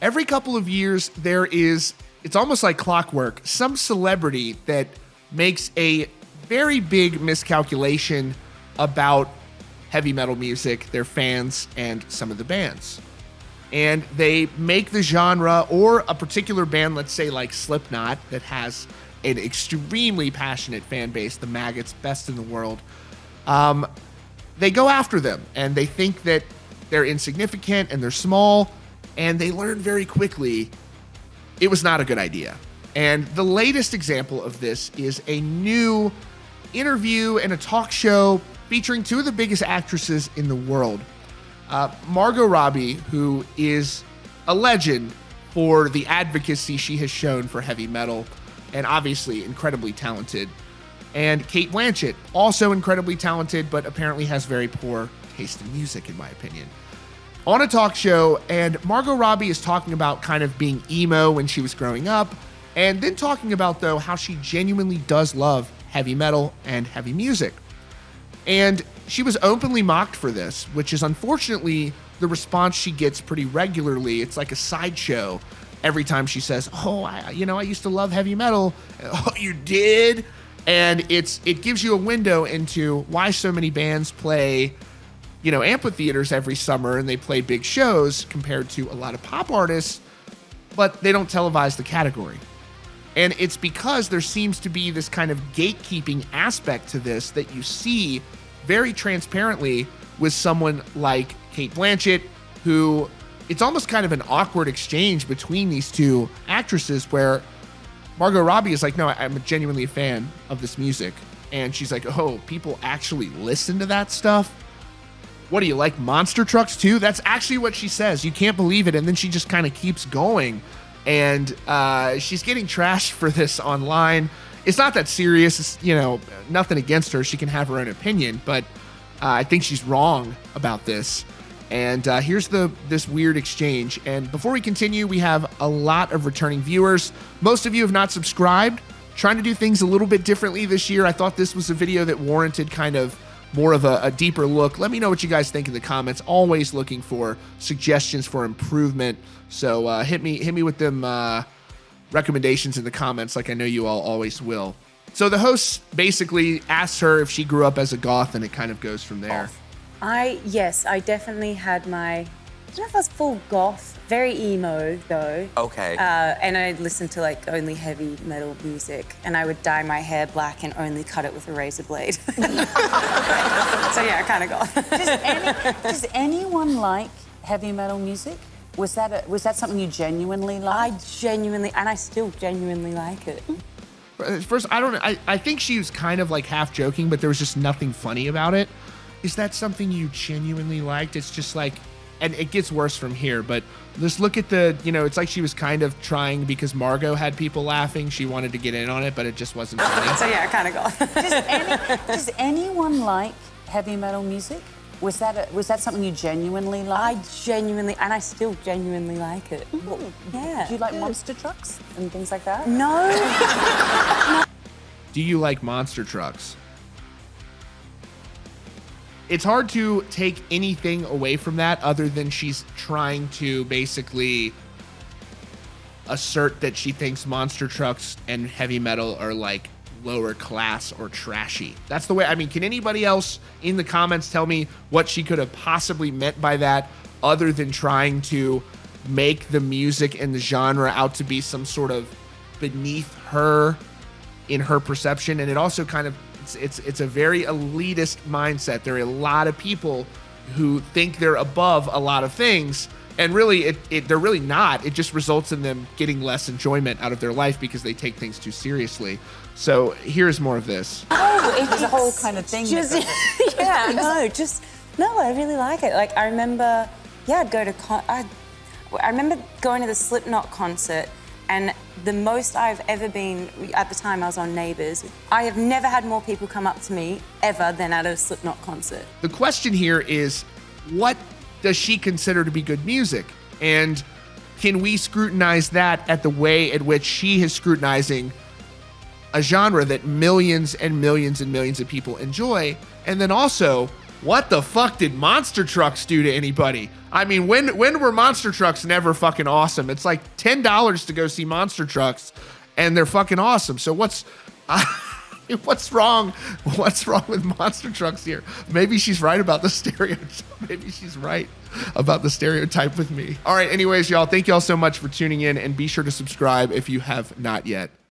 every couple of years it's almost like clockwork, some celebrity that makes a very big miscalculation about heavy metal music, their fans, and some of the bands. And they make the genre or a particular band, let's say like Slipknot, that has an extremely passionate fan base, the maggots, best in the world. They go after them and they think that they're insignificant and they're small, and they learn very quickly it was not a good idea. And the latest example of this is a new interview and a talk show featuring two of the biggest actresses in the world. Margot Robbie, who is a legend for the advocacy she has shown for heavy metal, and obviously incredibly talented. And Cate Blanchett, also incredibly talented, but apparently has very poor taste in music, in my opinion. On a talk show, and Margot Robbie is talking about kind of being emo when she was growing up, and then talking about, though, how she genuinely does love heavy metal and heavy music. And she was openly mocked for this, which is unfortunately the response she gets pretty regularly. It's like a sideshow every time she says, I used to love heavy metal. Oh, you did? And it gives you a window into why so many bands play, amphitheaters every summer, and they play big shows compared to a lot of pop artists, but they don't televise the category. And it's because there seems to be this kind of gatekeeping aspect to this that you see very transparently with someone like Cate Blanchett, who it's almost kind of an awkward exchange between these two actresses where Margot Robbie is like, no, I'm genuinely a fan of this music. And she's like, oh, people actually listen to that stuff? What do you like, monster trucks too? That's actually what she says. You can't believe it. And then she just kind of keeps going. And she's getting trashed for this online. It's not that serious. It's, nothing against her. She can have her own opinion. But I think she's wrong about this. And here's this weird exchange. And before we continue, we have a lot of returning viewers. Most of you have not subscribed. Trying to do things a little bit differently this year. I thought this was a video that warranted kind of more of a deeper look. Let me know what you guys think in the comments. Always looking for suggestions for improvement. So hit me with them recommendations in the comments like I know you all always will. So the host basically asks her if she grew up as a goth, and it kind of goes from there. Yes, I definitely had I don't know if I was full goth, very emo though. Okay. And I listened to only heavy metal music, and I would dye my hair black and only cut it with a razor blade. So yeah, kind of goth. Does anyone like heavy metal music? Was that something you genuinely liked? I still genuinely like it. First, I don't know. I think she was kind of like half joking, but there was just nothing funny about it. Is that something you genuinely liked? It's just like, and it gets worse from here, but just look at it's like she was kind of trying because Margot had people laughing. She wanted to get in on it, but it just wasn't funny. So yeah, kind of goth. Does anyone like heavy metal music? Was that something you genuinely liked? I still genuinely like it. Ooh. Yeah. Do you like monster trucks and things like that? No. Do you like monster trucks? It's hard to take anything away from that other than she's trying to basically assert that she thinks monster trucks and heavy metal are like lower class or trashy. That's the way, can anybody else in the comments tell me what she could have possibly meant by that other than trying to make the music and the genre out to be some sort of beneath her in her perception? And it also kind of, it's a very elitist mindset. There are a lot of people who think they're above a lot of things, and really they're really not. It just results in them getting less enjoyment out of their life because they take things too seriously. So here's more of this. Oh, it's a whole kind of thing. I really like it. I remember, I'd go to I remember going to the Slipknot concert, and the most I've ever been, at the time I was on Neighbours, I have never had more people come up to me ever than at a Slipknot concert. The question here is, what does she consider to be good music? And can we scrutinize that at the way at which she is scrutinizing a genre that millions and millions and millions of people enjoy? And then also, what the fuck did monster trucks do to anybody? I mean, when were monster trucks never fucking awesome? It's like $10 to go see monster trucks, and they're fucking awesome. So what's wrong? What's wrong with monster trucks here? Maybe she's right about the stereotype. Maybe she's right about the stereotype with me. All right. Anyways, y'all, thank y'all so much for tuning in, and be sure to subscribe if you have not yet.